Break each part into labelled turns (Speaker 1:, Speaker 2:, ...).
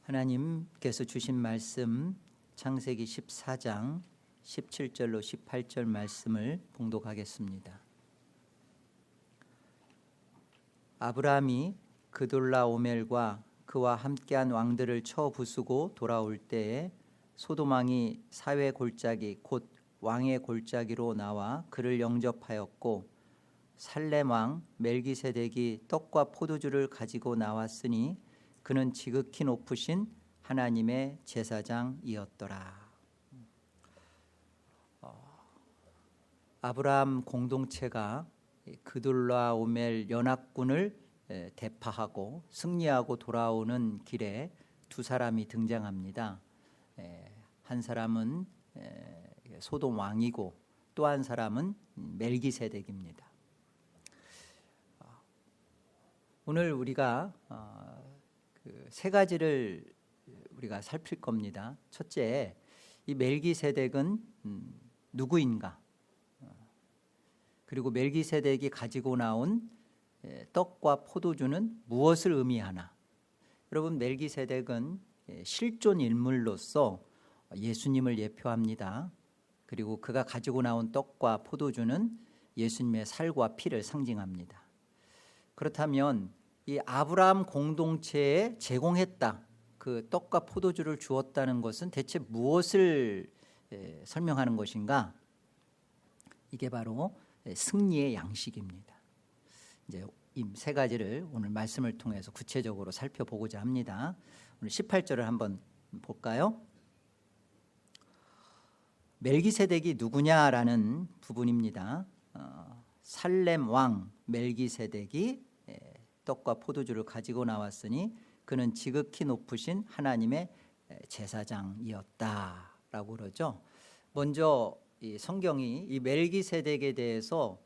Speaker 1: 하나님께서 주신 말씀 창세기 14장 17절로 18절 말씀을 봉독하겠습니다. 아브라함이 그돌라오멜과 그와 함께한 왕들을 쳐 부수고 돌아올 때에 소돔왕이 사회 골짜기 곧 왕의 골짜기로 나와 그를 영접하였고 살렘 왕 멜기세덱이 떡과 포도주를 가지고 나왔으니 그는 지극히 높으신 하나님의 제사장이었더라. 아브라함 공동체가 그돌라오멜 연합군을 대파하고 승리하고 돌아오는 길에 두 사람이 등장합니다. 한 사람은 소돔 왕이고 또 한 사람은 멜기세덱입니다. 오늘 우리가 세 가지를 우리가 살필 겁니다. 첫째, 이 멜기세덱은 누구인가? 그리고 멜기세덱이 가지고 나온 떡과 포도주는 무엇을 의미하나? 여러분, 멜기세덱은 실존 인물로서 예수님을 예표합니다. 그리고 그가 가지고 나온 떡과 포도주는 예수님의 살과 피를 상징합니다. 그렇다면 이 아브라함 공동체에 제공했다, 그 떡과 포도주를 주었다는 것은 대체 무엇을 설명하는 것인가? 이게 바로 승리의 양식입니다. 이제 이 세 가지를 오늘 말씀을 통해서 구체적으로 살펴보고자 합니다. 오늘 18절을 한번 볼까요? 멜기세덱이 누구냐라는 부분입니다. 살렘 왕 멜기세덱이 떡과 포도주를 가지고 나왔으니 그는 지극히 높으신 하나님의 제사장이었다라고 그러죠. 먼저 이 성경이 이 멜기세덱에 대해서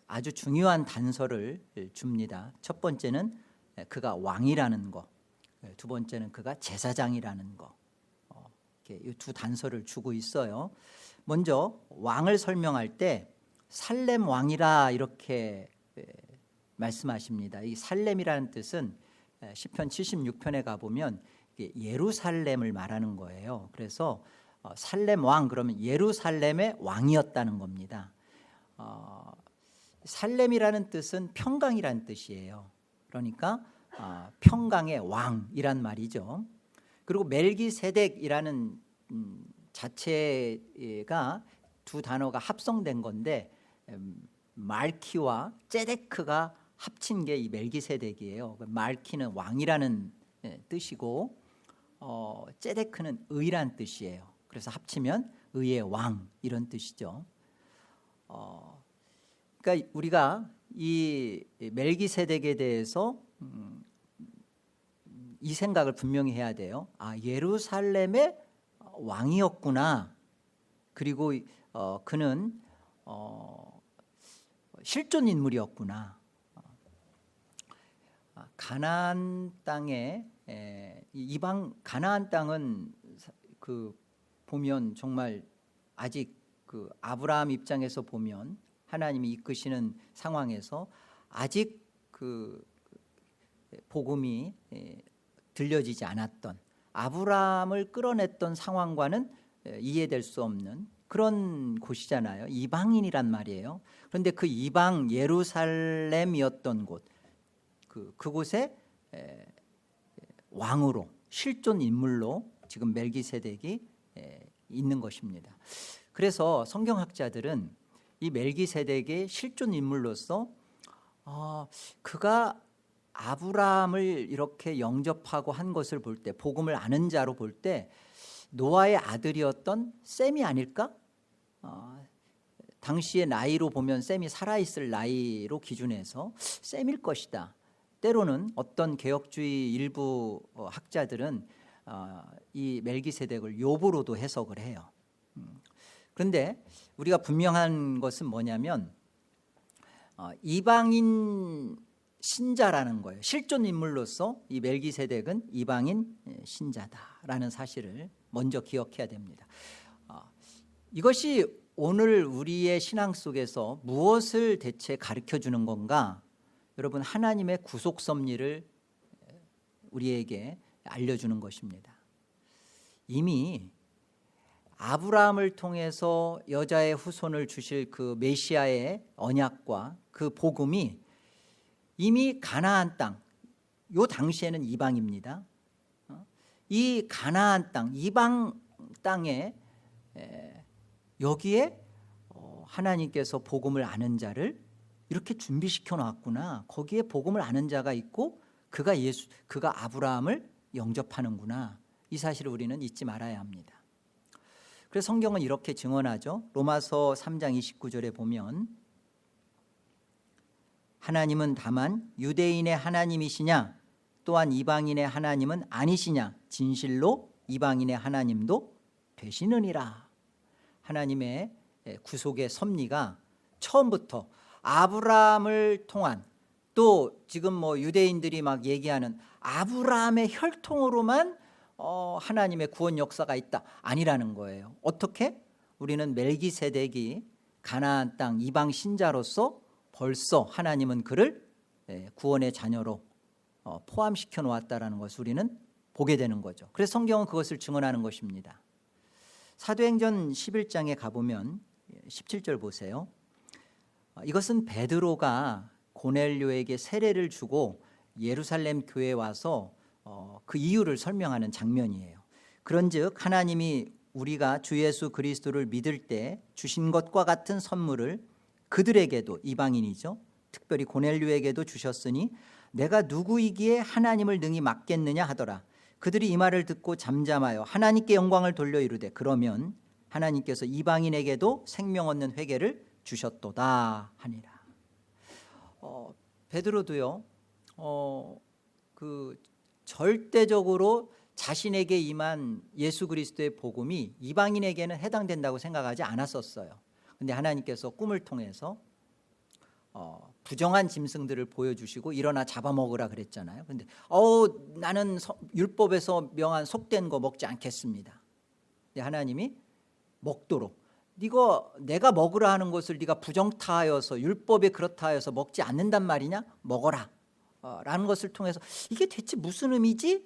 Speaker 1: 아주 중요한 단서를 줍니다. 첫 번째는 그가 왕이라는 거, 두 번째는 그가 제사장이라는 거. 이 두 단서를 주고 있어요. 먼저 왕을 설명할 때 살렘 왕이라 이렇게 말씀하십니다. 이 살렘이라는 뜻은 시편 76편에 가보면 예루살렘을 말하는 거예요. 그래서 살렘 왕 그러면 예루살렘의 왕이었다는 겁니다. 살렘이라는 뜻은 평강이라는 뜻이에요. 그러니까 평강의 왕이란 말이죠. 그리고 멜기세덱이라는 자체가 두 단어가 합성된 건데 말키와 ጼ데크가 합친 게 이 멜기세덱이에요. 말키는 왕이라는 뜻이고 ጼ데크는 의란 뜻이에요. 그래서 합치면 의의 왕 이런 뜻이죠. 그러니까 우리가 이 멜기세덱에 대해서 이 생각을 분명히 해야 돼요. 예루살렘의 왕이었구나. 그리고 그는 실존 인물이었구나. 가나안 땅에 이방 가나안 땅은 그 보면 정말 아직 그 아브라함 입장에서 보면 하나님이 이끄시는 상황에서 아직 그 복음이 들려지지 않았던 아브라함을 끌어냈던 상황과는 이해될 수 없는 그런 곳이잖아요. 이방인이란 말이에요. 그런데 그 이방 예루살렘이었던 곳, 그곳에 왕으로 실존 인물로 지금 멜기세덱이 있는 것입니다. 그래서 성경학자들은 이 멜기세덱의 실존 인물로서 그가 아브라함을 이렇게 영접하고 한 것을 볼 때, 복음을 아는 자로 볼 때 노아의 아들이었던 셈이 아닐까? 당시의 나이로 보면 셈이 살아있을 나이로 기준해서 셈일 것이다. 때로는 어떤 개혁주의 일부 학자들은 이 멜기세덱을 욥으로도 해석을 해요. 그런데 우리가 분명한 것은 뭐냐면 이방인 신자라는 거예요. 실존 인물로서 이 멜기세덱은 이방인 신자다라는 사실을 먼저 기억해야 됩니다. 이것이 오늘 우리의 신앙 속에서 무엇을 대체 가르쳐 주는 건가? 여러분, 하나님의 구속 섭리를 우리에게 알려주는 것입니다. 이미 아브라함을 통해서 여자의 후손을 주실 그 메시아의 언약과 그 복음이 이미 가나안 땅, 요 당시에는 이방입니다. 이 가나안 땅, 이방 땅에 여기에 하나님께서 복음을 아는 자를 이렇게 준비시켜 놨구나. 거기에 복음을 아는 자가 있고 그가 아브라함을 영접하는구나. 이 사실을 우리는 잊지 말아야 합니다. 그래서 성경은 이렇게 증언하죠. 로마서 3장 29절에 보면 하나님은 다만 유대인의 하나님이시냐 또한 이방인의 하나님은 아니시냐 진실로 이방인의 하나님도 되시느니라. 하나님의 구속의 섭리가 처음부터 아브라함을 통한, 또 지금 뭐 유대인들이 막 얘기하는 아브라함의 혈통으로만 하나님의 구원 역사가 있다, 아니라는 거예요. 어떻게? 우리는 멜기세덱이 가나안 땅 이방 신자로서 벌써 하나님은 그를 구원의 자녀로 포함시켜 놓았다라는 것을 우리는 보게 되는 거죠. 그래서 성경은 그것을 증언하는 것입니다. 사도행전 11장에 가보면 17절 보세요. 이것은 베드로가 고넬료에게 세례를 주고 예루살렘 교회에 와서 그 이유를 설명하는 장면이에요. 그런즉 하나님이 우리가 주 예수 그리스도를 믿을 때 주신 것과 같은 선물을 그들에게도, 이방인이죠, 특별히 고넬료에게도 주셨으니 내가 누구이기에 하나님을 능히 막겠느냐 하더라. 그들이 이 말을 듣고 잠잠하여 하나님께 영광을 돌려 이르되 그러면 하나님께서 이방인에게도 생명 얻는 회개를 주셨도다 하니라. 베드로도요, 그 절대적으로 자신에게 임한 예수 그리스도의 복음이 이방인에게는 해당된다고 생각하지 않았었어요. 근데 하나님께서 꿈을 통해서 부정한 짐승들을 보여주시고 일어나 잡아먹으라 그랬잖아요. 근데 나는 율법에서 명한 속된 거 먹지 않겠습니다. 근데 하나님이 먹도록, 내가 먹으라 하는 것을 네가 부정타하여서 율법에 그렇다 하여서 먹지 않는단 말이냐? 먹어라 라는 것을 통해서 이게 대체 무슨 의미지?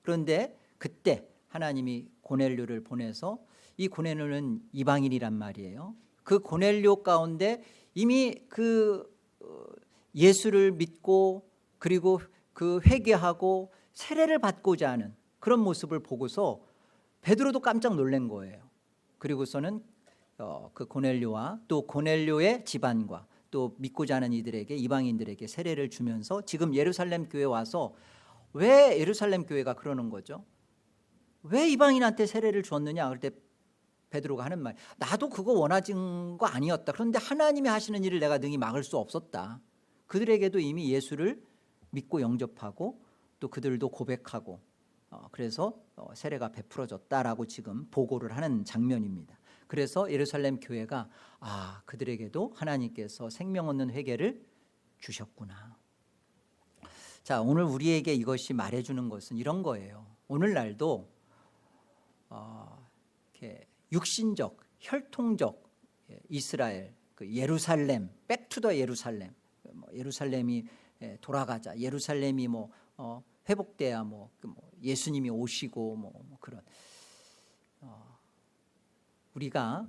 Speaker 1: 그런데 그때 하나님이 고넬료를 보내서, 이 고넬료는 이방인이란 말이에요. 그 고넬료 가운데 이미 그 예수를 믿고 그리고 그 회개하고 세례를 받고자 하는 그런 모습을 보고서 베드로도 깜짝 놀란 거예요. 그리고서는 그 고넬료와 또 고넬료의 집안과 또 믿고자 하는 이들에게, 이방인들에게 세례를 주면서 지금 예루살렘 교회에 와서, 왜 예루살렘 교회가 그러는 거죠? 왜 이방인한테 세례를 줬느냐? 그럴 때 베드로가 하는 말, 나도 그거 원하진 거 아니었다. 그런데 하나님이 하시는 일을 내가 능히 막을 수 없었다. 그들에게도 이미 예수를 믿고 영접하고 또 그들도 고백하고 그래서 세례가 베풀어졌다라고 지금 보고를 하는 장면입니다. 그래서 예루살렘 교회가 그들에게도 하나님께서 생명 얻는 회개를 주셨구나. 자, 오늘 우리에게 이것이 말해주는 것은 이런 거예요. 오늘날도 이렇게 육신적, 혈통적 이스라엘, 그 예루살렘, 백투더 예루살렘, 예루살렘이 돌아가자, 예루살렘이 회복돼야 예수님이 오시고 그런, 우리가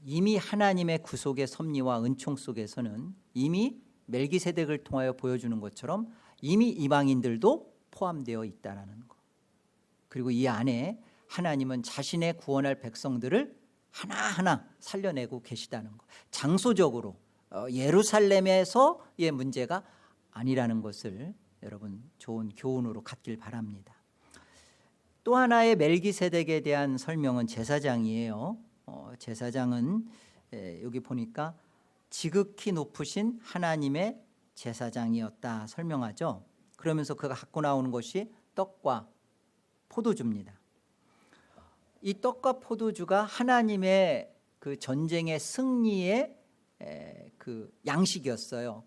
Speaker 1: 이미 하나님의 구속의 섭리와 은총 속에서는 이미 멜기세덱을 통하여 보여주는 것처럼 이미 이방인들도 포함되어 있다라는 것. 그리고 이 안에 하나님은 자신의 구원할 백성들을 하나하나 살려내고 계시다는 것. 장소적으로 예루살렘에서의 문제가 아니라는 것을 여러분 좋은 교훈으로 갖길 바랍니다. 또 하나의 멜기세덱에 대한 설명은 제사장이에요. 제사장은 여기 보니까 지극히 높으신 하나님의 제사장이었다 설명하죠. 그러면서 그가 갖고 나오는 것이 떡과 포도주입니다. 이 떡과 포도주가 하나님의 그 전쟁의 승리의 그 양식이었어요.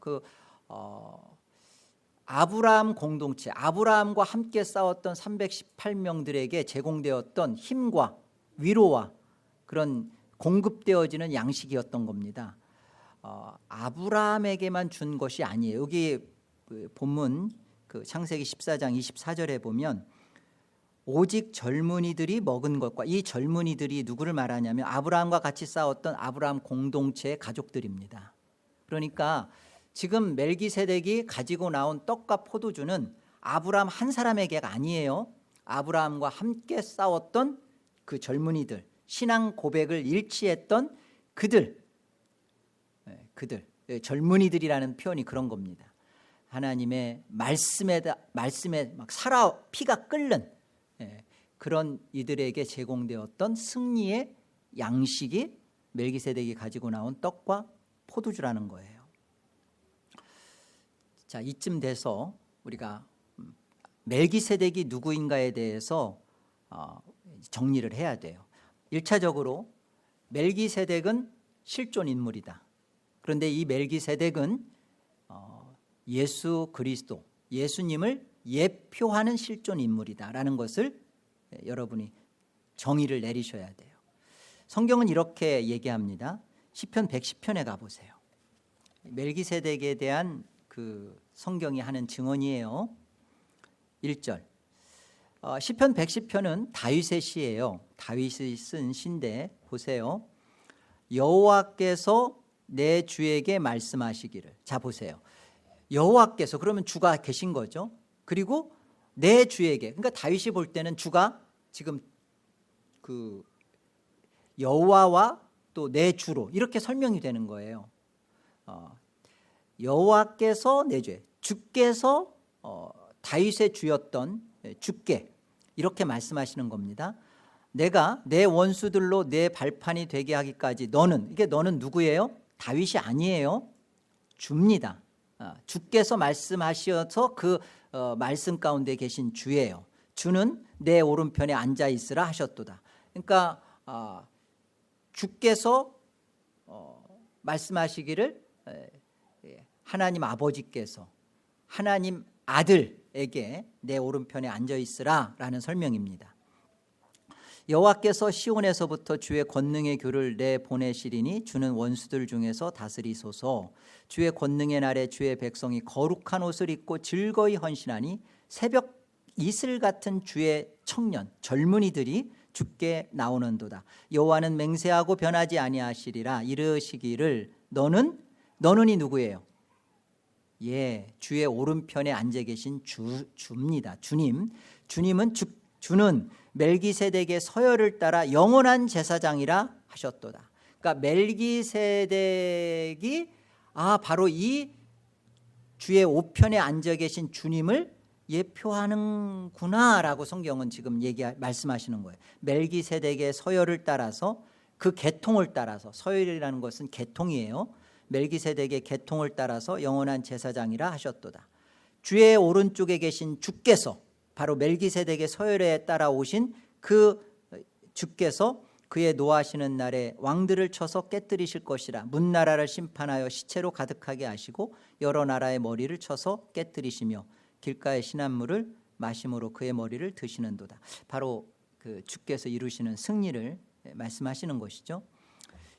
Speaker 1: 아브라함 공동체, 아브라함과 함께 싸웠던 318명들에게 제공되었던 힘과 위로와 그런 공급되어지는 양식이었던 겁니다. 아브라함에게만 준 것이 아니에요. 여기 본문 그 창세기 14장 24절에 보면 오직 젊은이들이 먹은 것과, 이 젊은이들이 누구를 말하냐면 아브라함과 같이 싸웠던 아브라함 공동체의 가족들입니다. 그러니까 지금 멜기세덱이 가지고 나온 떡과 포도주는 아브라함 한 사람에게가 아니에요. 아브라함과 함께 싸웠던 그 젊은이들, 신앙 고백을 일치했던 그들, 젊은이들이라는 표현이 그런 겁니다. 하나님의 말씀에 막 살아 피가 끓는 그런 이들에게 제공되었던 승리의 양식이 멜기세덱이 가지고 나온 떡과 포도주라는 거예요. 자, 이쯤 돼서 우리가 멜기세덱이 누구인가에 대해서 정리를 해야 돼요. 1차적으로 멜기세덱은 실존 인물이다. 그런데 이 멜기세덱은 예수 그리스도, 예수님을 예표하는 실존 인물이다라는 것을 여러분이 정의를 내리셔야 돼요. 성경은 이렇게 얘기합니다. 시편 110편에 가보세요. 멜기세덱에 대한 그 성경이 하는 증언이에요. 1절. 시편 110편은 다윗의 시예요. 다윗이 쓴 시인데 보세요. 여호와께서 내 주에게 말씀하시기를. 자, 보세요. 여호와께서, 그러면 주가 계신 거죠. 그리고 내 주에게, 그러니까 다윗이 볼 때는 주가 지금 그 여호와와 또 내 주로 이렇게 설명이 되는 거예요. 여호와께서 내 주에, 주께서 다윗의 주였던 주께, 이렇게 말씀하시는 겁니다. 내가 내 원수들로 내 발판이 되게 하기까지 너는, 이게 너는 누구예요? 다윗이 아니에요. 주입니다. 주께서 말씀하셔서 그 말씀 가운데 계신 주예요. 주는 내 오른편에 앉아 있으라 하셨도다. 그러니까 주께서 말씀하시기를 하나님 아버지께서 하나님 아들에게 내 오른편에 앉아 있으라 라는 설명입니다. 여호와께서 시온에서부터 주의 권능의 교를 내보내시리니 주는 원수들 중에서 다스리소서. 주의 권능의 날에 주의 백성이 거룩한 옷을 입고 즐거이 헌신하니 새벽 이슬 같은 주의 청년 젊은이들이 주께 나오는도다. 여호와는 맹세하고 변하지 아니하시리라. 이르시기를 너는이 누구예요? 예, 주의 오른편에 앉아 계신 주입니다. 주님은 주는 멜기세덱의 서열을 따라 영원한 제사장이라 하셨도다. 그러니까 멜기세덱이 바로 이 주의 우편에 앉아 계신 주님을 예표하는구나라고 성경은 지금 말씀하시는 거예요. 멜기세덱의 서열을 따라서, 그 계통을 따라서, 서열이라는 것은 계통이에요. 멜기세덱의 계통을 따라서 영원한 제사장이라 하셨도다. 주의 오른쪽에 계신 주께서, 바로 멜기세덱의 서열에 따라 오신 그 주께서 그의 노하시는 날에 왕들을 쳐서 깨뜨리실 것이라. 문나라를 심판하여 시체로 가득하게 하시고 여러 나라의 머리를 쳐서 깨뜨리시며 길가의 시냇물을 마심으로 그의 머리를 드시는도다. 바로 그 주께서 이루시는 승리를 말씀하시는 것이죠.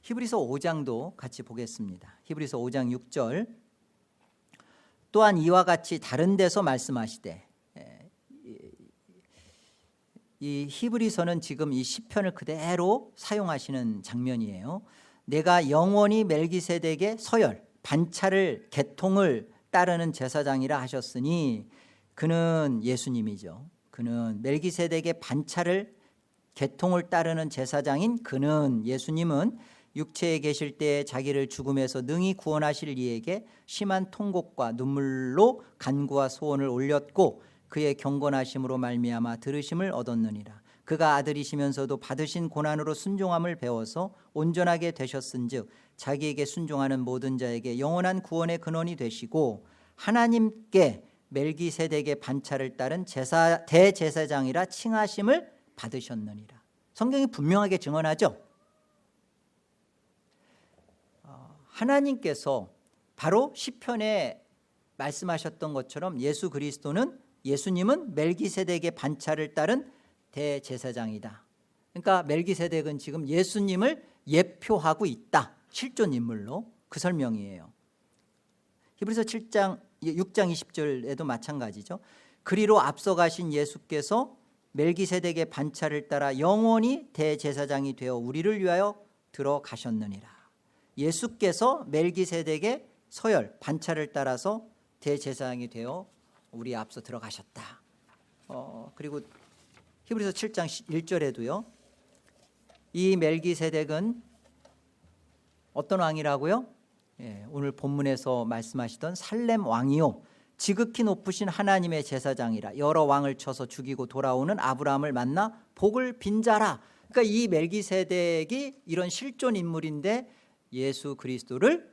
Speaker 1: 히브리서 5장도 같이 보겠습니다. 히브리서 5장 6절. 또한 이와 같이 다른 데서 말씀하시되, 이 히브리서는 지금 이 시편을 그대로 사용하시는 장면이에요. 내가 영원히 멜기세덱의 서열, 반차를, 계통을 따르는 제사장이라 하셨으니, 그는 예수님이죠. 그는 멜기세덱의 반차를, 계통을 따르는 제사장인 그는, 예수님은 육체에 계실 때 자기를 죽음에서 능히 구원하실 이에게 심한 통곡과 눈물로 간구와 소원을 올렸고 그의 경건하심으로 말미암아 들으심을 얻었느니라. 그가 아들이시면서도 받으신 고난으로 순종함을 배워서 온전하게 되셨은즉 자기에게 순종하는 모든 자에게 영원한 구원의 근원이 되시고 하나님께 멜기세덱의 반차를 따른 대제사장이라 칭하심을 받으셨느니라. 성경이 분명하게 증언하죠. 하나님께서 바로 시편에 말씀하셨던 것처럼 예수님은 멜기세덱의 반차를 따른 대제사장이다. 그러니까 멜기세덱은 지금 예수님을 예표하고 있다. 실존 인물로. 그 설명이에요. 히브리서 7장 6장 20절에도 마찬가지죠. 그리로 앞서가신 예수께서 멜기세덱의 반차를 따라 영원히 대제사장이 되어 우리를 위하여 들어가셨느니라. 예수께서 멜기세덱의 서열 반차를 따라서 대제사장이 되어 우리 앞서 들어가셨다. 그리고 히브리서 7장 1절에도요. 이 멜기세덱은 어떤 왕이라고요? 오늘 본문에서 말씀하시던 살렘 왕이요 지극히 높으신 하나님의 제사장이라. 여러 왕을 쳐서 죽이고 돌아오는 아브라함을 만나 복을 빈 자라. 그러니까 이 멜기세덱이 이런 실존 인물인데 예수 그리스도를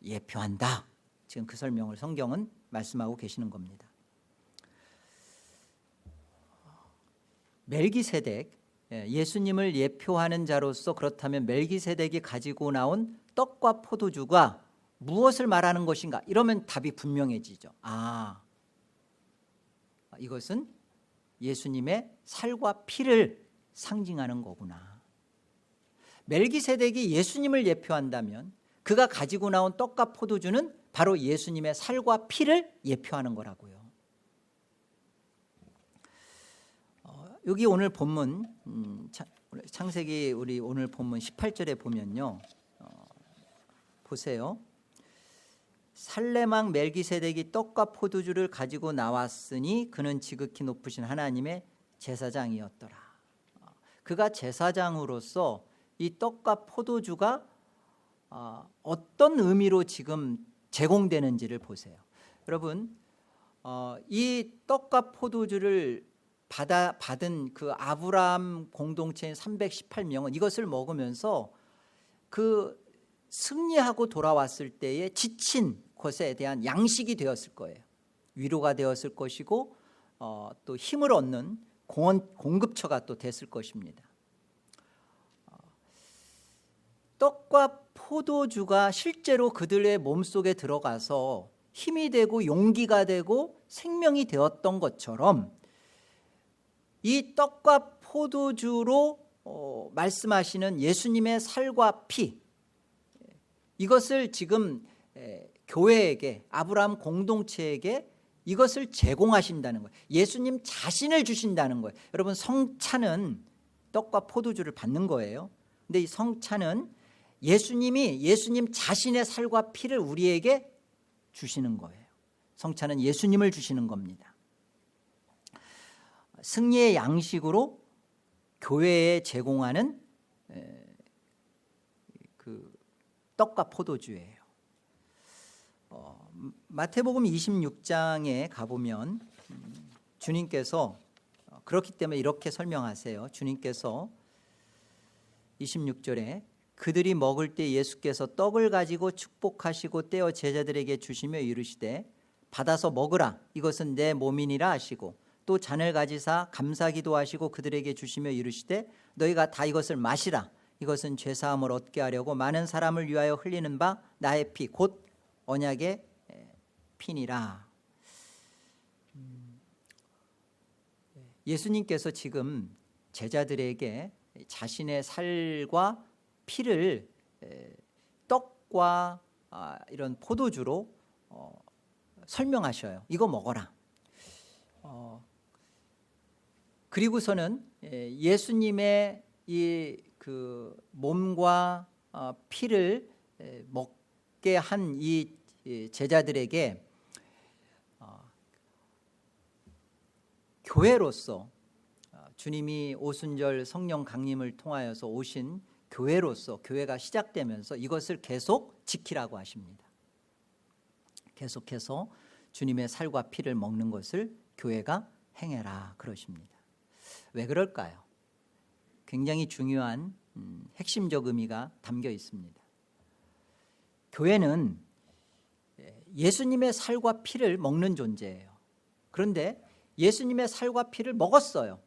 Speaker 1: 예표한다. 지금 그 설명을 성경은 말씀하고 계시는 겁니다. 멜기세덱, 예수님을 예표하는 자로서 그렇다면 멜기세덱이 가지고 나온 떡과 포도주가 무엇을 말하는 것인가? 이러면 답이 분명해지죠. 이것은 예수님의 살과 피를 상징하는 거구나. 멜기세덱이 예수님을 예표한다면 그가 가지고 나온 떡과 포도주는 바로 예수님의 살과 피를 예표하는 거라고요. 여기 오늘 본문 창세기 우리 오늘 본문 18절에 보면요. 보세요. 살렘 왕 멜기세덱이 떡과 포도주를 가지고 나왔으니 그는 지극히 높으신 하나님의 제사장이었더라. 그가 제사장으로서 이 떡과 포도주가 어떤 의미로 지금 제공되는지를 보세요. 여러분, 이 떡과 포도주를 받은 그 아브라함 공동체인 318명은 이것을 먹으면서 그 승리하고 돌아왔을 때에 지친 것에 대한 양식이 되었을 거예요. 위로가 되었을 것이고 또 힘을 얻는 공급처가 또 됐을 것입니다. 떡과 포도주가 실제로 그들의 몸속에 들어가서 힘이 되고 용기가 되고 생명이 되었던 것처럼 이 떡과 포도주로 말씀하시는 예수님의 살과 피, 이것을 지금 교회에게, 아브라함 공동체에게 이것을 제공하신다는 거예요. 예수님 자신을 주신다는 거예요. 여러분, 성찬은 떡과 포도주를 받는 거예요. 근데 이 성찬은 예수님 자신의 살과 피를 우리에게 주시는 거예요. 성찬은 예수님을 주시는 겁니다. 승리의 양식으로 교회에 제공하는 그 떡과 포도주예요. 마태복음 26장에 가보면 주님께서 그렇기 때문에 이렇게 설명하세요. 주님께서 26절에 그들이 먹을 때 예수께서 떡을 가지고 축복하시고 떼어 제자들에게 주시며 이르시되 받아서 먹으라 이것은 내 몸이니라 하시고 또 잔을 가지사 감사기도 하시고 그들에게 주시며 이르시되 너희가 다 이것을 마시라 이것은 죄사함을 얻게 하려고 많은 사람을 위하여 흘리는 바 나의 피 곧 언약의 피니라. 예수님께서 지금 제자들에게 자신의 살과 피를 떡과 이런 포도주로 설명하셔요. 이거 먹어라. 그리고서는 예수님의 이 그 몸과 피를 먹게 한 이 제자들에게 교회로서 주님이 오순절 성령 강림을 통하여서 오신 교회로서 교회가 시작되면서 이것을 계속 지키라고 하십니다. 계속해서 주님의 살과 피를 먹는 것을 교회가 행해라 그러십니다. 왜 그럴까요? 굉장히 중요한 핵심적 의미가 담겨 있습니다. 교회는 예수님의 살과 피를 먹는 존재예요. 그런데 예수님의 살과 피를 먹었어요.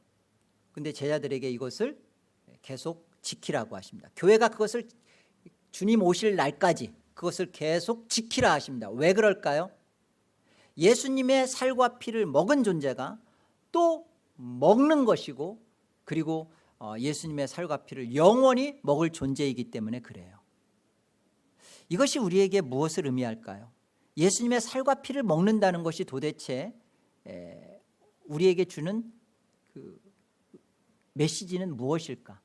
Speaker 1: 그런데 제자들에게 이것을 계속 지키라고 하십니다. 교회가 그것을 주님 오실 날까지 그것을 계속 지키라 하십니다. 왜 그럴까요? 예수님의 살과 피를 먹은 존재가 또 먹는 것이고 그리고 예수님의 살과 피를 영원히 먹을 존재이기 때문에 그래요. 이것이 우리에게 무엇을 의미할까요? 예수님의 살과 피를 먹는다는 것이 도대체 우리에게 주는 그 메시지는 무엇일까?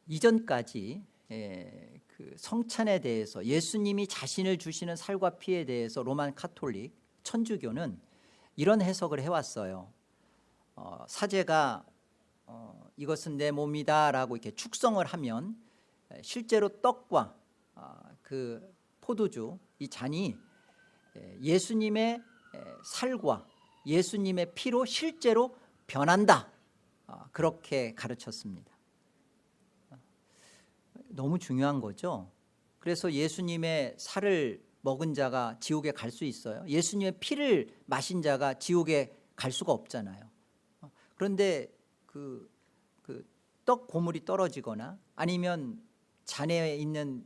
Speaker 1: 이전까지 그 성찬에 대해서 예수님이 자신을 주시는 살과 피에 대해서 로만 카톨릭 천주교는 이런 해석을 해왔어요. 사제가 이것은 내 몸이다 라고 이렇게 축성을 하면 실제로 떡과 그 포도주 이 잔이 예수님의 살과 예수님의 피로 실제로 변한다, 그렇게 가르쳤습니다. 너무 중요한 거죠. 그래서 예수님의 살을 먹은 자가 지옥에 갈 수 있어요? 예수님의 피를 마신 자가 지옥에 갈 수가 없잖아요. 그런데 그 떡 고물이 떨어지거나 아니면 잔에 있는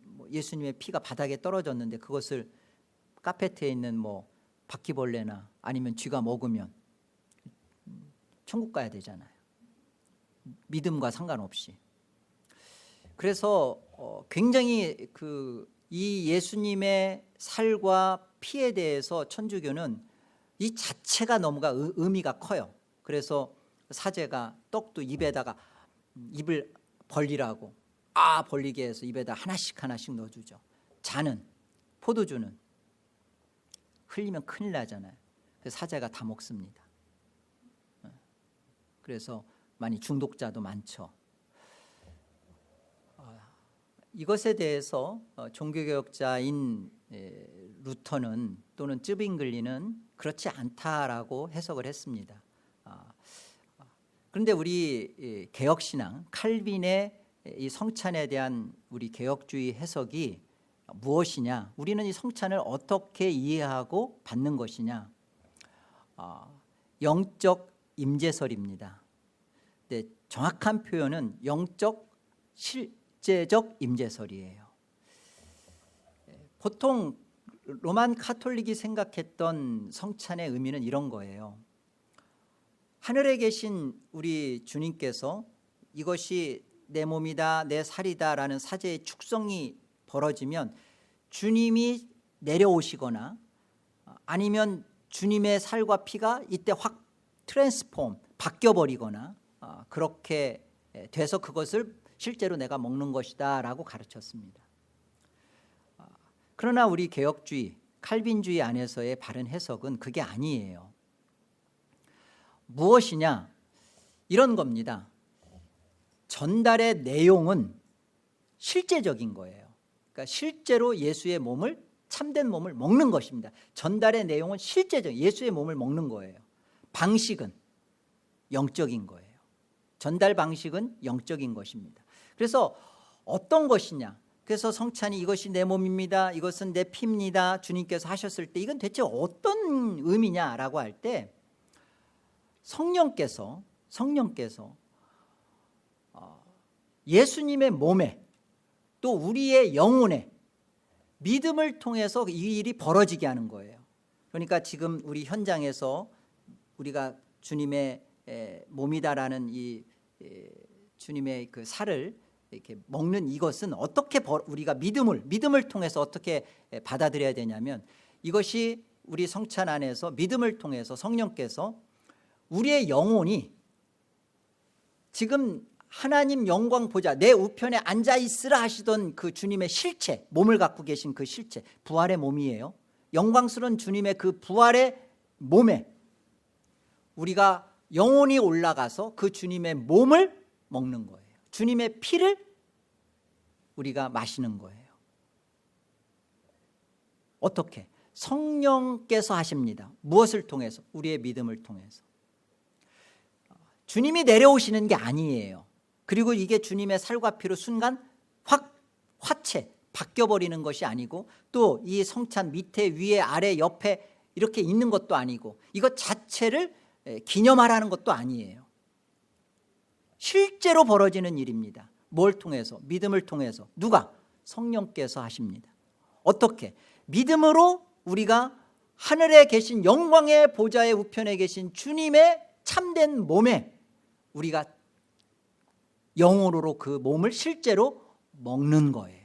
Speaker 1: 뭐 예수님의 피가 바닥에 떨어졌는데 그것을 카페트에 있는 뭐 바퀴벌레나 아니면 쥐가 먹으면 천국 가야 되잖아요. 믿음과 상관없이. 그래서 굉장히 이 예수님의 살과 피에 대해서 천주교는 이 자체가 너무가 의미가 커요. 그래서 사제가 떡도 입에다가 입을 벌리라고 벌리게 해서 입에다 하나씩 넣어주죠. 잔은, 포도주는 흘리면 큰일 나잖아요. 그래서 사제가 다 먹습니다. 그래서 많이 중독자도 많죠. 이것에 대해서 종교개혁자인 루터는 또는 쯔빙글리는 그렇지 않다라고 해석을 했습니다. 그런데 우리 개혁신앙 칼빈의 이 성찬에 대한 우리 개혁주의 해석이 무엇이냐, 우리는 이 성찬을 어떻게 이해하고 받는 것이냐, 영적 임재설입니다. 네, 정확한 표현은 영적 실제적 임재설이에요. 보통 로만 카톨릭이 생각했던 성찬의 의미는 이런 거예요. 하늘에 계신 우리 주님께서 이것이 내 몸이다 내 살이다 라는 사제의 축성이 벌어지면 주님이 내려오시거나 아니면 주님의 살과 피가 이때 확 트랜스폼 바뀌어버리거나 그렇게 돼서 그것을 실제로 내가 먹는 것이다 라고 가르쳤습니다. 그러나 우리 개혁주의 칼빈주의 안에서의 바른 해석은 그게 아니에요. 무엇이냐, 이런 겁니다. 전달의 내용은 실제적인 거예요. 그러니까 실제로 예수의 몸을, 참된 몸을 먹는 것입니다. 전달의 내용은 실제적, 예수의 몸을 먹는 거예요. 방식은 영적인 거예요. 전달 방식은 영적인 것입니다. 그래서 어떤 것이냐, 그래서 성찬이 이것이 내 몸입니다, 이것은 내 피입니다 주님께서 하셨을 때 이건 대체 어떤 의미냐라고 할 때 성령께서 예수님의 몸에 또 우리의 영혼에 믿음을 통해서 이 일이 벌어지게 하는 거예요. 그러니까 지금 우리 현장에서 우리가 주님의 몸이다라는 이 주님의 그 살을 이렇게 먹는 이것은 어떻게 우리가 믿음을 통해서 어떻게 받아들여야 되냐면, 이것이 우리 성찬 안에서 믿음을 통해서 성령께서 우리의 영혼이 지금 하나님 영광 보좌 내 우편에 앉아 있으라 하시던 그 주님의 실체, 몸을 갖고 계신 그 실체, 부활의 몸이에요. 영광스러운 주님의 그 부활의 몸에 우리가 영혼이 올라가서 그 주님의 몸을 먹는 거예요. 주님의 피를 우리가 마시는 거예요. 어떻게? 성령께서 하십니다. 무엇을 통해서? 우리의 믿음을 통해서. 주님이 내려오시는 게 아니에요. 그리고 이게 주님의 살과 피로 순간 확 화채 바뀌어버리는 것이 아니고, 또 이 성찬 밑에 위에 아래 옆에 이렇게 있는 것도 아니고, 이것 자체를 기념하라는 것도 아니에요. 실제로 벌어지는 일입니다. 뭘 통해서? 믿음을 통해서. 누가? 성령께서 하십니다. 어떻게? 믿음으로 우리가 하늘에 계신 영광의 보좌의 우편에 계신 주님의 참된 몸에 우리가 영으로 그 몸을 실제로 먹는 거예요.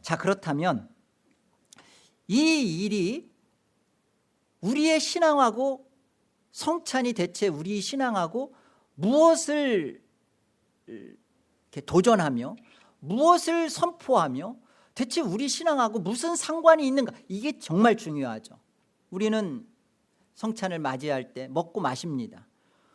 Speaker 1: 자, 그렇다면 이 일이 우리의 신앙하고 성찬이 대체 우리 신앙하고 무엇을 이렇게 도전하며 무엇을 선포하며 대체 우리 신앙하고 무슨 상관이 있는가? 이게 정말 중요하죠. 우리는 성찬을 맞이할 때 먹고 마십니다.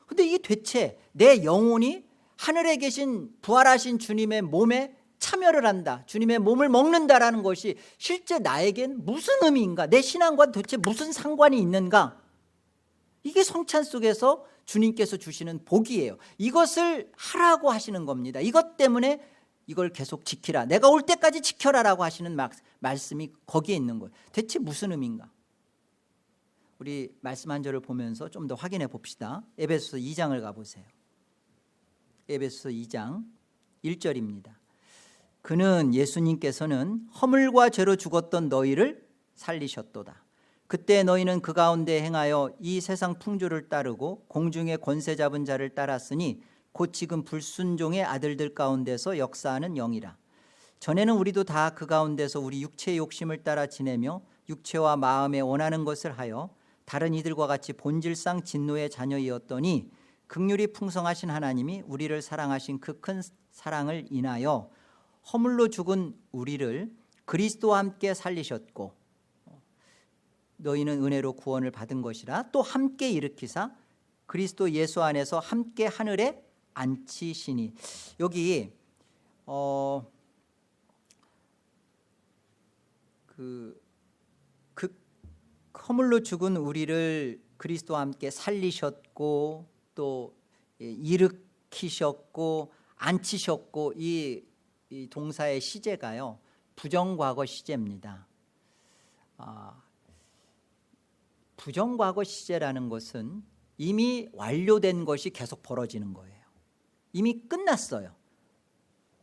Speaker 1: 그런데 이게 대체 내 영혼이 하늘에 계신 부활하신 주님의 몸에 참여를 한다, 주님의 몸을 먹는다라는 것이 실제 나에겐 무슨 의미인가? 내 신앙과 도대체 무슨 상관이 있는가? 이게 성찬 속에서 주님께서 주시는 복이에요. 이것을 하라고 하시는 겁니다. 이것 때문에 이걸 계속 지키라, 내가 올 때까지 지켜라라고 하시는 말씀이 거기에 있는 거예요. 대체 무슨 의미인가? 우리 말씀 한 절을 보면서 좀 더 확인해 봅시다. 에베소서 2장을 가보세요. 에베소서 2장 1절입니다. 그는 예수님께서는 허물과 죄로 죽었던 너희를 살리셨도다. 그때 너희는 그 가운데 행하여 이 세상 풍조를 따르고 공중의 권세 잡은 자를 따랐으니 곧 지금 불순종의 아들들 가운데서 역사하는 영이라. 전에는 우리도 다 그 가운데서 우리 육체의 욕심을 따라 지내며 육체와 마음에 원하는 것을 하여 다른 이들과 같이 본질상 진노의 자녀이었더니 긍휼이 풍성하신 하나님이 우리를 사랑하신 그 큰 사랑을 인하여 허물로 죽은 우리를 그리스도와 함께 살리셨고 너희는 은혜로 구원을 받은 것이라 또 함께 일으키사 그리스도 예수 안에서 함께 하늘에 앉히시니. 여기 그 허물로 죽은 우리를 그리스도와 함께 살리셨고 또 일으키셨고 앉히셨고 이 동사의 시제가요 부정과거 시제입니다. 부정과거 시제라는 것은 이미 완료된 것이 계속 벌어지는 거예요. 이미 끝났어요.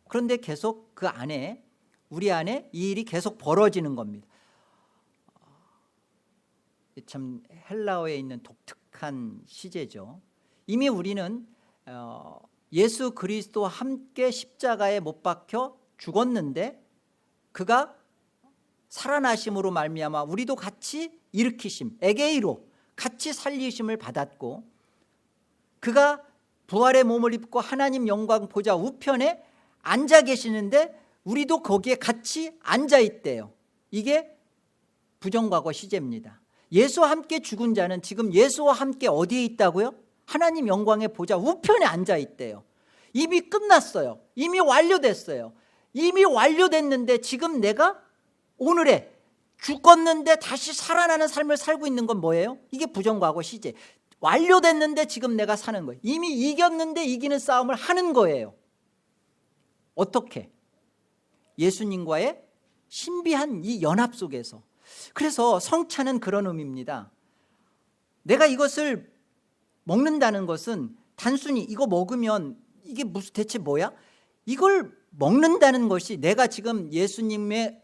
Speaker 1: 그런데 계속 그 안에 우리 안에 이 일이 계속 벌어지는 겁니다. 참 헬라어에 있는 독특한 시제죠. 이미 우리는 예수 그리스도와 함께 십자가에 못 박혀 죽었는데 그가 살아나심으로 말미암아 우리도 같이 일으키심, 에게이로 같이 살리심을 받았고 그가 부활의 몸을 입고 하나님 영광 보좌 우편에 앉아 계시는데 우리도 거기에 같이 앉아 있대요. 이게 부정과거 시제입니다. 예수와 함께 죽은 자는 지금 예수와 함께 어디에 있다고요? 하나님 영광의 보좌 우편에 앉아 있대요. 이미 끝났어요. 이미 완료됐어요. 이미 완료됐는데 지금 내가 오늘에 죽었는데 다시 살아나는 삶을 살고 있는 건 뭐예요? 이게 부정과거 시제. 완료됐는데 지금 내가 사는 거예요. 이미 이겼는데 이기는 싸움을 하는 거예요. 어떻게? 예수님과의 신비한 이 연합 속에서. 그래서 성찬은 그런 의미입니다. 내가 이것을 먹는다는 것은 단순히 이거 먹으면 이게 무슨 대체 뭐야? 이걸 먹는다는 것이 내가 지금 예수님의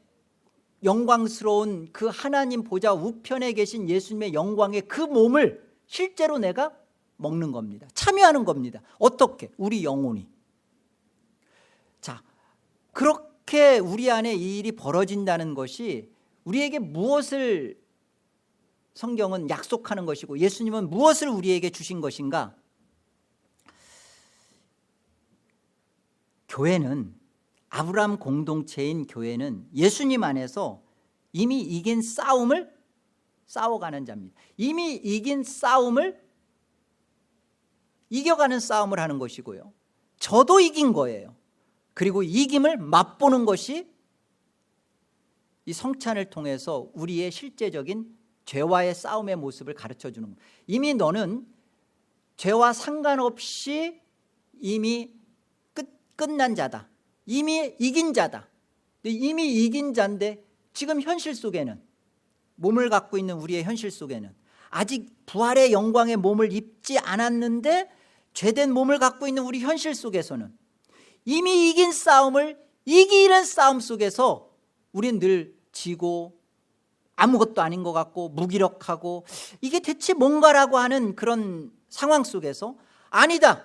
Speaker 1: 영광스러운 그 하나님 보좌 우편에 계신 예수님의 영광의 그 몸을 실제로 내가 먹는 겁니다. 참여하는 겁니다. 어떻게? 우리 영혼이. 자, 그렇게 우리 안에 이 일이 벌어진다는 것이 우리에게 무엇을 성경은 약속하는 것이고 예수님은 무엇을 우리에게 주신 것인가? 교회는, 아브라함 공동체인 교회는 예수님 안에서 이미 이긴 싸움을 싸워가는 자입니다. 이미 이긴 싸움을 이겨가는 싸움을 하는 것이고요. 저도 이긴 거예요. 그리고 이김을 맛보는 것이 이 성찬을 통해서 우리의 실제적인 죄와의 싸움의 모습을 가르쳐주는 거예요. 이미 너는 죄와 상관없이 이미 끝난 자다. 이미 이긴 자다. 이미 이긴 자인데 지금 현실 속에는, 몸을 갖고 있는 우리의 현실 속에는 아직 부활의 영광의 몸을 입지 않았는데 죄된 몸을 갖고 있는 우리 현실 속에서는 이미 이긴 싸움을 이기는 싸움 속에서 우린 늘 지고 아무것도 아닌 것 같고 무기력하고 이게 대체 뭔가라고 하는 그런 상황 속에서 아니다.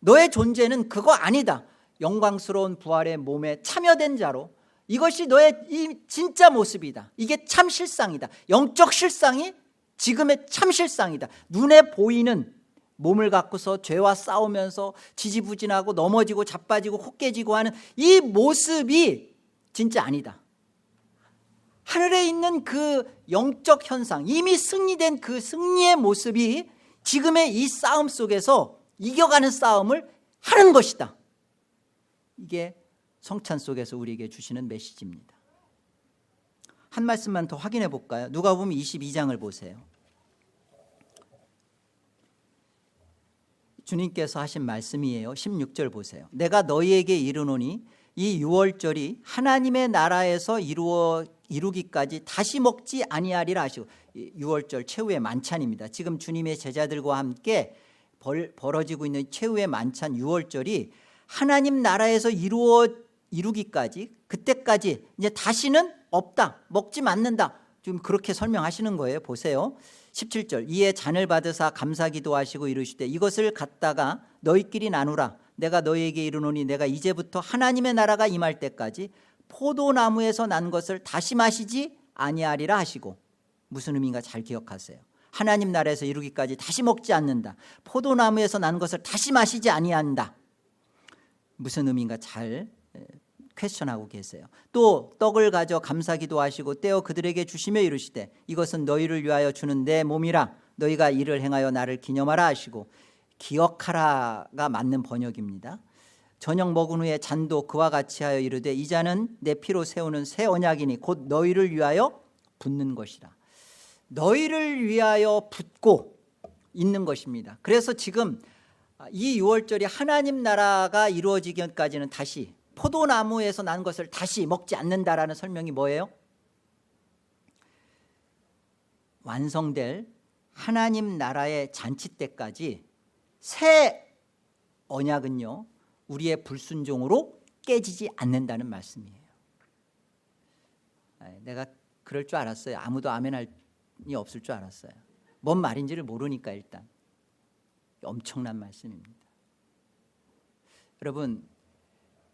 Speaker 1: 너의 존재는 그거 아니다. 영광스러운 부활의 몸에 참여된 자로 이것이 너의 이 진짜 모습이다. 이게 참 실상이다. 영적 실상이 지금의 참 실상이다. 눈에 보이는 몸을 갖고서 죄와 싸우면서 지지부진하고 넘어지고 자빠지고 혹깨지고 하는 이 모습이 진짜 아니다. 하늘에 있는 그 영적 현상, 이미 승리된 그 승리의 모습이 지금의 이 싸움 속에서 이겨가는 싸움을 하는 것이다. 이게 성찬 속에서 우리에게 주시는 메시지입니다. 한 말씀만 더 확인해 볼까요? 누가복음 22장을 보세요. 주님께서 하신 말씀이에요. 16절 보세요. 내가 너희에게 이르노니 이 유월절이 하나님의 나라에서 이루기까지 다시 먹지 아니하리라 하시고, 유월절 최후의 만찬입니다. 지금 주님의 제자들과 함께 벌어지고 있는 최후의 만찬 유월절이 하나님 나라에서 이루기까지, 그때까지 이제 다시는 없다, 먹지 않는다, 지금 그렇게 설명하시는 거예요. 보세요. 17절 이에 잔을 받으사 감사기도 하시고 이르시되 이것을 갖다가 너희끼리 나누라. 내가 너희에게 이르노니 내가 이제부터 하나님의 나라가 임할 때까지 포도나무에서 난 것을 다시 마시지 아니하리라 하시고. 무슨 의미인가 잘 기억하세요. 하나님 나라에서 이루기까지 다시 먹지 않는다. 포도나무에서 난 것을 다시 마시지 아니한다. 무슨 의미인가 잘 퀘스천하고 계세요. 또 떡을 가져 감사기도 하시고 떼어 그들에게 주시며 이르시되 이것은 너희를 위하여 주는 내 몸이라. 너희가 이를 행하여 나를 기념하라 하시고. 기억하라가 맞는 번역입니다. 저녁 먹은 후에 잔도 그와 같이 하여 이르되 이 잔은 내 피로 세우는 새 언약이니 곧 너희를 위하여 붓는 것이라. 너희를 위하여 붓고 있는 것입니다. 그래서 지금 이 유월절이 하나님 나라가 이루어지기까지는 다시 포도나무에서 난 것을 다시 먹지 않는다라는 설명이 뭐예요? 완성될 하나님 나라의 잔치 때까지 새 언약은요, 우리의 불순종으로 깨지지 않는다는 말씀이에요. 내가 그럴 줄 알았어요. 아무도 아멘할이 없을 줄 알았어요. 뭔 말인지를 모르니까. 일단 엄청난 말씀입니다. 여러분,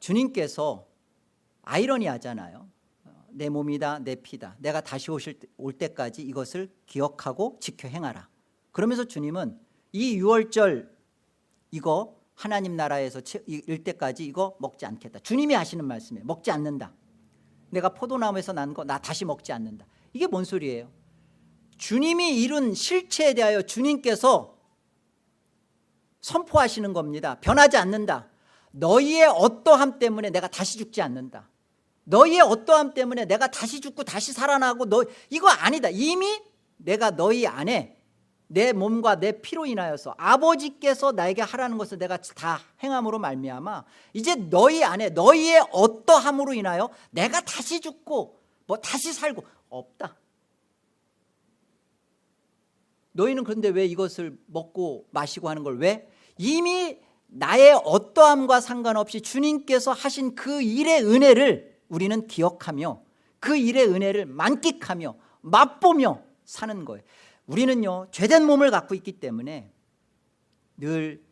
Speaker 1: 주님께서 아이러니하잖아요. 내 몸이다, 내 피다. 내가 다시 올 때까지 이것을 기억하고 지켜 행하라. 그러면서 주님은 이 유월절 이거 하나님 나라에서 일 때까지 이거 먹지 않겠다. 주님이 하시는 말씀이에요. 먹지 않는다. 내가 포도나무에서 난 거 나 다시 먹지 않는다. 이게 뭔 소리예요? 주님이 이룬 실체에 대하여 주님께서 선포하시는 겁니다. 변하지 않는다. 너희의 어떠함 때문에 내가 다시 죽지 않는다. 너희의 어떠함 때문에 내가 다시 죽고 다시 살아나고 이거 아니다. 이미 내가 너희 안에 내 몸과 내 피로 인하여서 아버지께서 나에게 하라는 것을 내가 다 행함으로 말미암아 이제 너희 안에 너희의 어떠함으로 인하여 내가 다시 죽고 뭐 다시 살고 없다. 너희는 그런데 왜 이것을 먹고 마시고 하는 걸 왜? 이미 나의 어떠함과 상관없이 주님께서 하신 그 일의 은혜를 우리는 기억하며 그 일의 은혜를 만끽하며 맛보며 사는 거예요. 우리는요, 죄된 몸을 갖고 있기 때문에 늘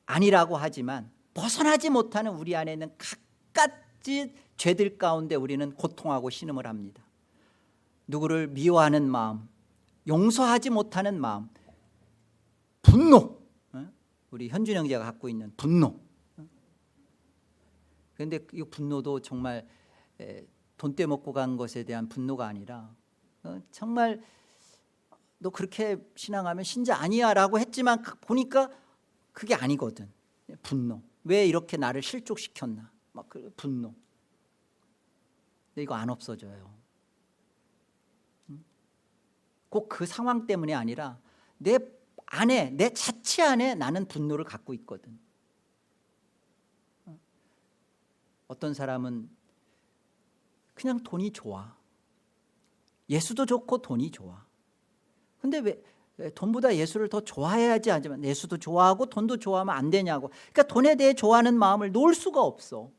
Speaker 1: 아니라고 하지만 벗어나지 못하는 우리 안에 있는 갖가지 죄들 가운데 우리는 고통하고 신음을 합니다. 누구를 미워하는 마음, 용서하지 못하는 마음, 분노, 우리 현준 형제가 갖고 있는 분노. 그런데 이 분노도 정말 돈 떼먹고 간 것에 대한 분노가 아니라 정말 너 그렇게 신앙하면 신자 아니야 라고 했지만 보니까 그게 아니거든. 분노. 왜 이렇게 나를 실족시켰나. 막 그 분노. 근데 이거 안 없어져요. 꼭 그 상황 때문이 아니라 내 안에, 내 자체 안에 나는 분노를 갖고 있거든. 어떤 사람은 그냥 돈이 좋아. 예수도 좋고 돈이 좋아. 근데 왜 돈보다 예수를 더 좋아해야지 하지만 예수도 좋아하고 돈도 좋아하면 안 되냐고. 그러니까 돈에 대해 좋아하는 마음을 놓을 수가 없어.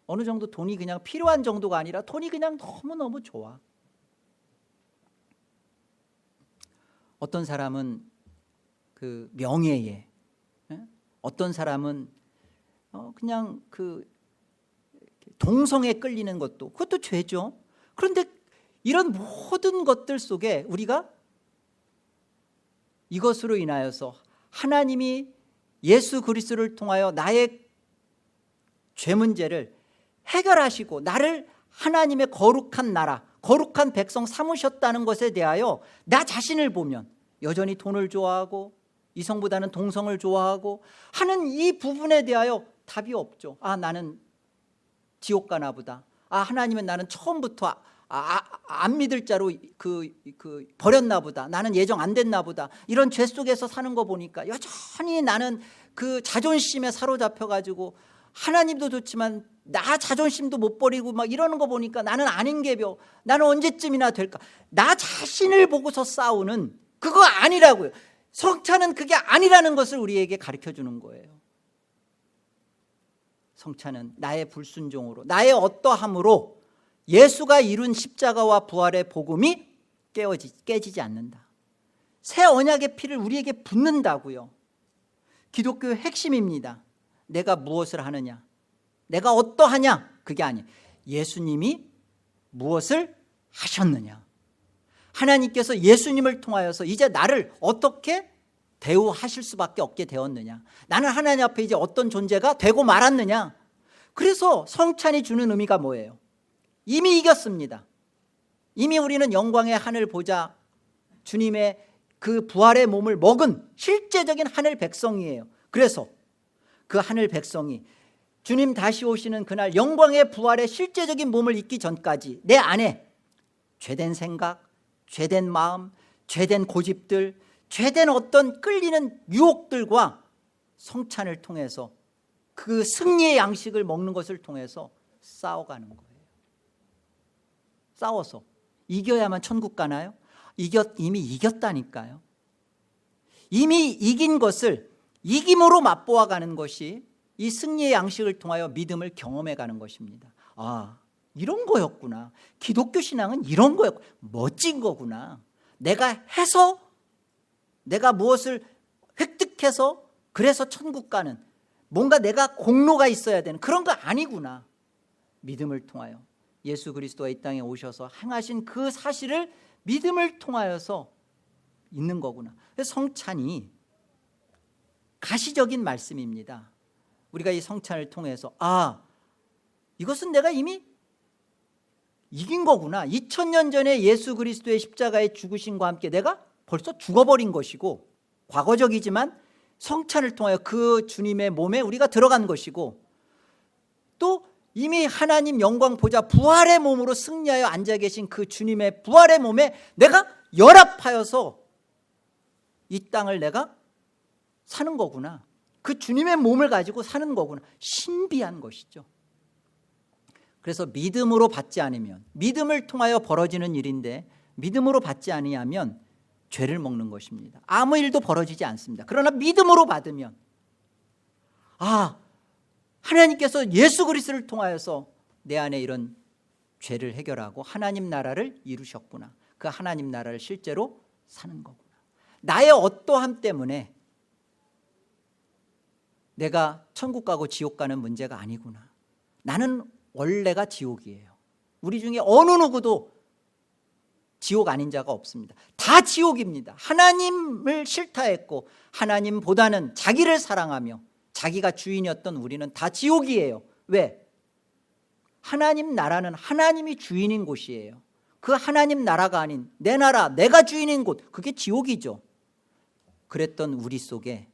Speaker 1: 어느 정도 돈이 그냥 필요한 정도가 아니라 돈이 그냥 너무너무 좋아. 어떤 사람은 그 명예에, 어떤 사람은 그냥 그 동성에 끌리는 것도, 그것도 죄죠. 그런데 이런 모든 것들 속에 우리가 이것으로 인하여서 하나님이 예수 그리스도를 통하여 나의 죄 문제를 해결하시고 나를 하나님의 거룩한 나라, 거룩한 백성 삼으셨다는 것에 대하여 나 자신을 보면 여전히 돈을 좋아하고 이성보다는 동성을 좋아하고 하는 이 부분에 대하여 답이 없죠. 나는 지옥 가나 보다. 하나님은 나는 처음부터 안 믿을 자로 버렸나 보다. 나는 예정 안 됐나 보다. 이런 죄 속에서 사는 거 보니까 여전히 나는 그 자존심에 사로잡혀 가지고 하나님도 좋지만 나 자존심도 못 버리고 막 이러는 거 보니까 나는 아닌 게벼. 나는 언제쯤이나 될까. 나 자신을 보고서 싸우는 그거 아니라고요. 성찬은 그게 아니라는 것을 우리에게 가르쳐 주는 거예요. 성찬은 나의 불순종으로, 나의 어떠함으로 예수가 이룬 십자가와 부활의 복음이 깨지지 않는다. 새 언약의 피를 우리에게 붓는다고요. 기독교의 핵심입니다. 내가 무엇을 하느냐, 내가 어떠하냐, 그게 아니에요. 예수님이 무엇을 하셨느냐, 하나님께서 예수님을 통하여서 이제 나를 어떻게 대우하실 수밖에 없게 되었느냐, 나는 하나님 앞에 이제 어떤 존재가 되고 말았느냐. 그래서 성찬이 주는 의미가 뭐예요? 이미 이겼습니다. 이미 우리는 영광의 하늘 보좌 주님의 그 부활의 몸을 먹은 실제적인 하늘 백성이에요. 그래서 그 하늘 백성이 주님 다시 오시는 그날 영광의 부활의 실제적인 몸을 입기 전까지 내 안에 죄된 생각, 죄된 마음, 죄된 고집들, 죄된 어떤 끌리는 유혹들과 성찬을 통해서 그 승리의 양식을 먹는 것을 통해서 싸워가는 거예요. 싸워서 이겨야만 천국 가나요? 이미 이겼다니까요. 이미 이긴 것을 이김으로 맛보아가는 것이 이 승리의 양식을 통하여 믿음을 경험해가는 것입니다. 이런 거였구나. 기독교 신앙은 이런 거였구나. 멋진 거구나. 내가 해서, 내가 무엇을 획득해서 그래서 천국 가는, 뭔가 내가 공로가 있어야 되는 그런 거 아니구나. 믿음을 통하여 예수 그리스도가 이 땅에 오셔서 행하신 그 사실을 믿음을 통하여서 있는 거구나. 성찬이 가시적인 말씀입니다. 우리가 이 성찬을 통해서 이것은 내가 이미 이긴 거구나. 2000년 전에 예수 그리스도의 십자가의 죽으심과 함께 내가 벌써 죽어버린 것이고, 과거적이지만 성찬을 통하여 그 주님의 몸에 우리가 들어간 것이고, 또 이미 하나님 영광 보좌 부활의 몸으로 승리하여 앉아 계신 그 주님의 부활의 몸에 내가 연합하여서 이 땅을 내가 사는 거구나. 그 주님의 몸을 가지고 사는 거구나. 신비한 것이죠. 그래서 믿음으로 받지 않으면, 믿음을 통하여 벌어지는 일인데 믿음으로 받지 아니하면 죄를 먹는 것입니다. 아무 일도 벌어지지 않습니다. 그러나 믿음으로 받으면 하나님께서 예수 그리스도를 통하여서 내 안에 이런 죄를 해결하고 하나님 나라를 이루셨구나. 그 하나님 나라를 실제로 사는 거구나. 나의 어떠함 때문에 내가 천국 가고 지옥 가는 문제가 아니구나. 나는 원래가 지옥이에요. 우리 중에 어느 누구도 지옥 아닌 자가 없습니다. 다 지옥입니다. 하나님을 싫다했고 하나님보다는 자기를 사랑하며 자기가 주인이었던 우리는 다 지옥이에요. 왜? 하나님 나라는 하나님이 주인인 곳이에요. 그 하나님 나라가 아닌 내 나라, 내가 주인인 곳, 그게 지옥이죠. 그랬던 우리 속에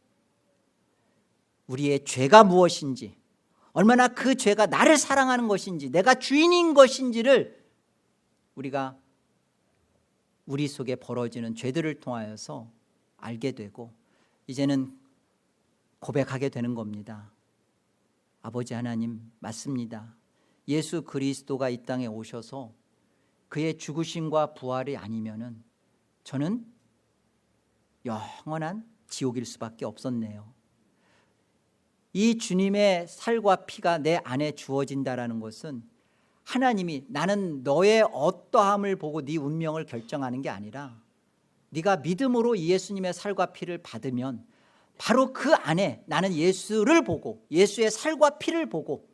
Speaker 1: 우리의 죄가 무엇인지, 얼마나 그 죄가 나를 사랑하는 것인지, 내가 주인인 것인지를 우리가 우리 속에 벌어지는 죄들을 통하여서 알게 되고 이제는 고백하게 되는 겁니다. 아버지 하나님, 맞습니다. 예수 그리스도가 이 땅에 오셔서 그의 죽으심과 부활이 아니면은 저는 영원한 지옥일 수밖에 없었네요. 이 주님의 살과 피가 내 안에 주어진다라는 것은 하나님이 나는 너의 어떠함을 보고 네 운명을 결정하는 게 아니라 네가 믿음으로 예수님의 살과 피를 받으면 바로 그 안에 나는 예수를 보고 예수의 살과 피를 보고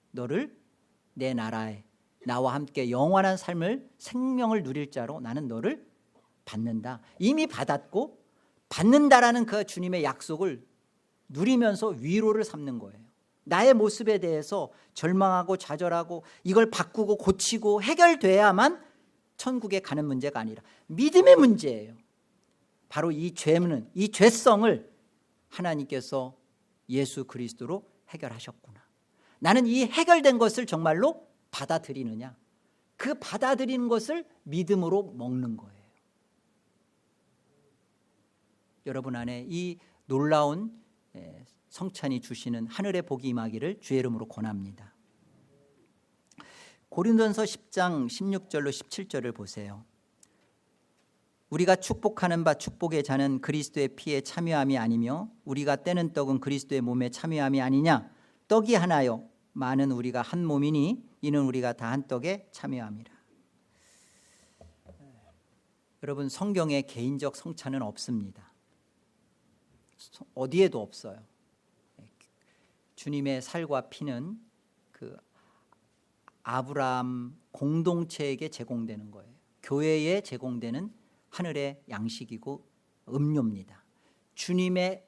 Speaker 1: 너를 내 나라에 나와 함께 영원한 삶을 생명을 누릴 자로 나는 너를 받는다. 이미 받았고 받는다라는 그 주님의 약속을 누리면서 위로를 삼는 거예요. 나의 모습에 대해서 절망하고 좌절하고 이걸 바꾸고 고치고 해결돼야만 천국에 가는 문제가 아니라 믿음의 문제예요. 바로 이 죄는, 이 죄성을 하나님께서 예수 그리스도로 해결하셨구나. 나는 이 해결된 것을 정말로 받아들이느냐. 그 받아들이는 것을 믿음으로 먹는 거예요. 여러분 안에 이 놀라운 성찬이 주시는 하늘의 복이 임하기를 주의 이름으로 권합니다. 고린도전서 10장 16절로 17절을 보세요. 우리가 축복하는 바 축복의 자는 그리스도의 피에 참여함이 아니며 우리가 떼는 떡은 그리스도의 몸에 참여함이 아니냐. 떡이 하나요 많은 우리가 한 몸이니 이는 우리가 다 한 떡에 참여함이라. 여러분 성경에 개인적 성찬은 없습니다. 어디에도 없어요. 주님의 살과 피는 그 아브라함 공동체에게 제공되는 거예요. 교회에 제공되는 하늘의 양식이고 음료입니다. 주님의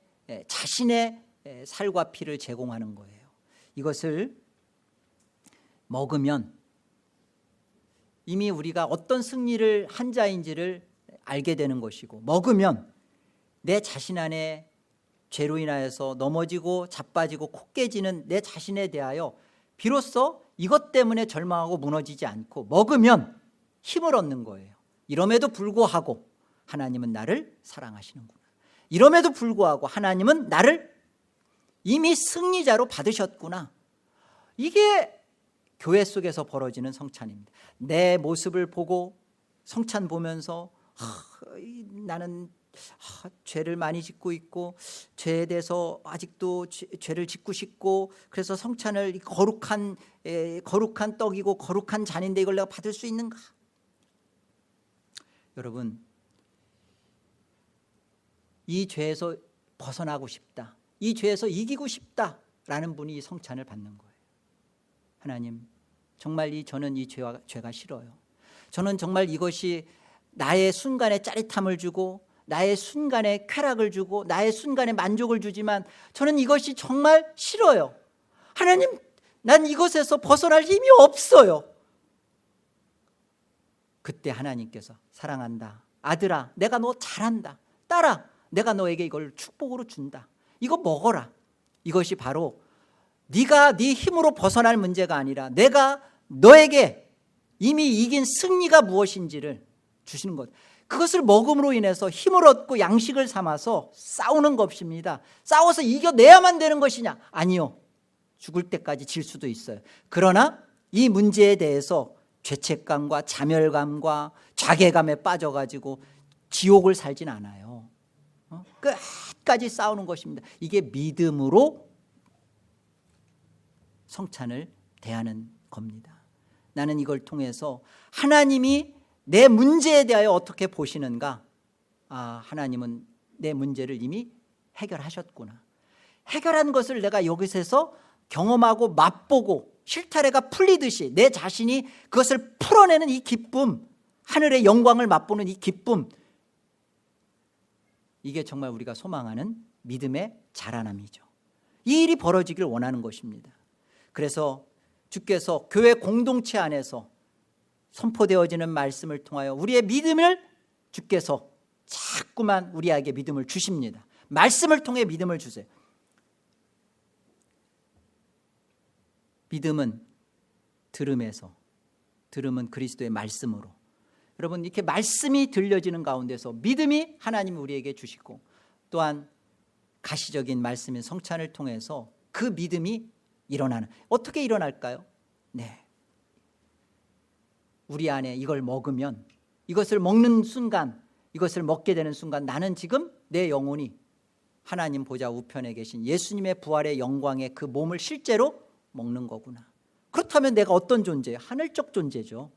Speaker 1: 자신의 살과 피를 제공하는 거예요. 이것을 먹으면 이미 우리가 어떤 승리를 한 자인지를 알게 되는 것이고 먹으면 내 자신 안에 죄로 인하여서 넘어지고 자빠지고 코 깨지는 내 자신에 대하여 비로소 이것 때문에 절망하고 무너지지 않고 먹으면 힘을 얻는 거예요. 이럼에도 불구하고 하나님은 나를 사랑하시는구나. 이럼에도 불구하고 하나님은 나를 이미 승리자로 받으셨구나. 이게 교회 속에서 벌어지는 성찬입니다. 내 모습을 보고 성찬 보면서 나는 죄를 많이 짓고 있고 죄에 대해서 아직도 죄를 짓고 싶고 그래서 성찬을 거룩한 떡이고 거룩한 잔인데 이걸 내가 받을 수 있는가? 여러분 이 죄에서 벗어나고 싶다, 이 죄에서 이기고 싶다라는 분이 이 성찬을 받는 거예요. 하나님 정말 저는 이 죄가 싫어요. 저는 정말 이것이 나의 순간의 짜릿함을 주고 나의 순간의 쾌락을 주고 나의 순간의 만족을 주지만 저는 이것이 정말 싫어요. 하나님 난 이것에서 벗어날 힘이 없어요. 그때 하나님께서 사랑한다 아들아 내가 너 잘한다 딸아 내가 너에게 이걸 축복으로 준다. 이거 먹어라. 이것이 바로 네가 네 힘으로 벗어날 문제가 아니라 내가 너에게 이미 이긴 승리가 무엇인지를 주시는 것. 그것을 먹음으로 인해서 힘을 얻고 양식을 삼아서 싸우는 것입니다. 싸워서 이겨내야만 되는 것이냐? 아니요. 죽을 때까지 질 수도 있어요. 그러나 이 문제에 대해서 죄책감과 자멸감과 자괴감에 빠져가지고 지옥을 살진 않아요. 끝까지 싸우는 것입니다. 이게 믿음으로 성찬을 대하는 겁니다. 나는 이걸 통해서 하나님이 내 문제에 대하여 어떻게 보시는가? 하나님은 내 문제를 이미 해결하셨구나. 해결한 것을 내가 여기서 경험하고 맛보고 실타래가 풀리듯이 내 자신이 그것을 풀어내는 이 기쁨, 하늘의 영광을 맛보는 이 기쁨, 이게 정말 우리가 소망하는 믿음의 자라남이죠. 이 일이 벌어지길 원하는 것입니다. 그래서 주께서 교회 공동체 안에서 선포되어지는 말씀을 통하여 우리의 믿음을 주께서 자꾸만 우리에게 믿음을 주십니다. 말씀을 통해 믿음을 주세요. 믿음은 들음에서, 들음은 그리스도의 말씀으로. 여러분 이렇게 말씀이 들려지는 가운데서 믿음이 하나님이 우리에게 주시고 또한 가시적인 말씀인 성찬을 통해서 그 믿음이 일어나는. 어떻게 일어날까요? 네, 우리 안에 이걸 먹으면, 이것을 먹는 순간, 이것을 먹게 되는 순간 나는 지금 내 영혼이 하나님 보좌 우편에 계신 예수님의 부활의 영광의 그 몸을 실제로 먹는 거구나. 그렇다면 내가 어떤 존재예요? 하늘적 존재죠.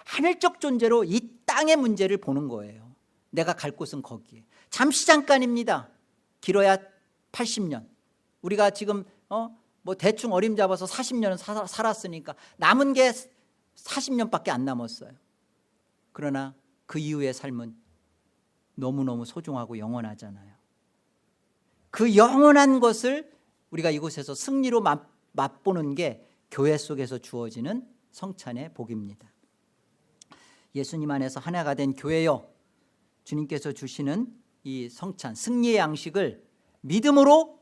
Speaker 1: 하늘적 존재로 이 땅의 문제를 보는 거예요. 내가 갈 곳은 거기에. 잠시 잠깐입니다. 길어야 80년. 우리가 지금 뭐 대충 어림잡아서 40년은 살았으니까 남은 게 40년밖에 안 남았어요. 그러나 그 이후의 삶은 너무너무 소중하고 영원하잖아요. 그 영원한 것을 우리가 이곳에서 승리로 맛보는 게 교회 속에서 주어지는 성찬의 복입니다. 예수님 안에서 하나가 된 교회여, 주님께서 주시는 이 성찬, 승리의 양식을 믿음으로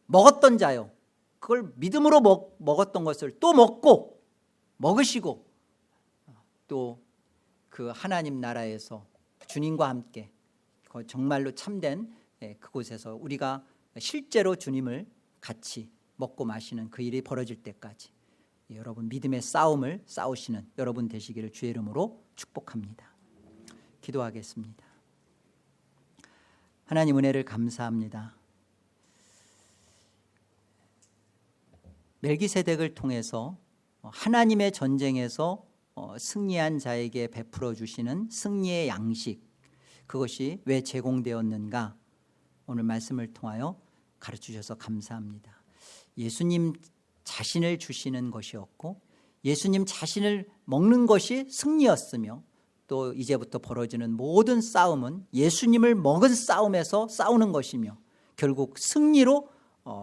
Speaker 1: 먹었던 자요, 그걸 믿음으로 먹었던 것을 또 먹고 먹으시고 또 그 하나님 나라에서 주님과 함께 정말로 참된 그곳에서 우리가 실제로 주님을 같이 먹고 마시는 그 일이 벌어질 때까지 여러분 믿음의 싸움을 싸우시는 여러분 되시기를 주의 이름으로 축복합니다. 기도하겠습니다. 하나님 은혜를 감사합니다. 멜기세덱을 통해서 하나님의 전쟁에서 승리한 자에게 베풀어 주시는 승리의 양식, 그것이 왜 제공되었는가 오늘 말씀을 통하여 가르치셔서 감사합니다. 예수님 자신을 주시는 것이었고 예수님 자신을 먹는 것이 승리였으며 또 이제부터 벌어지는 모든 싸움은 예수님을 먹은 싸움에서 싸우는 것이며 결국 승리로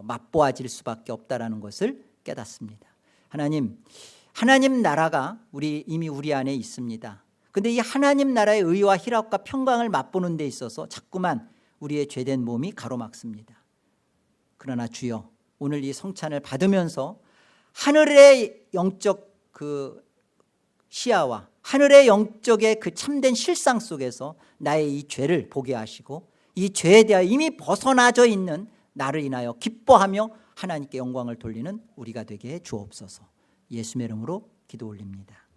Speaker 1: 맛보아질 수밖에 없다라는 것을 깨닫습니다. 하나님 나라가 이미 우리 안에 있습니다. 그런데 이 하나님 나라의 의와 희락과 평강을 맛보는 데 있어서 자꾸만 우리의 죄된 몸이 가로막습니다. 그러나 주여, 오늘 이 성찬을 받으면서 하늘의 영적 그 시야와 하늘의 영적의 그 참된 실상 속에서 나의 이 죄를 보게 하시고 이 죄에 대하여 이미 벗어나져 있는 나를 인하여 기뻐하며 하나님께 영광을 돌리는 우리가 되게 해 주옵소서. 예수의 이름으로 기도 올립니다.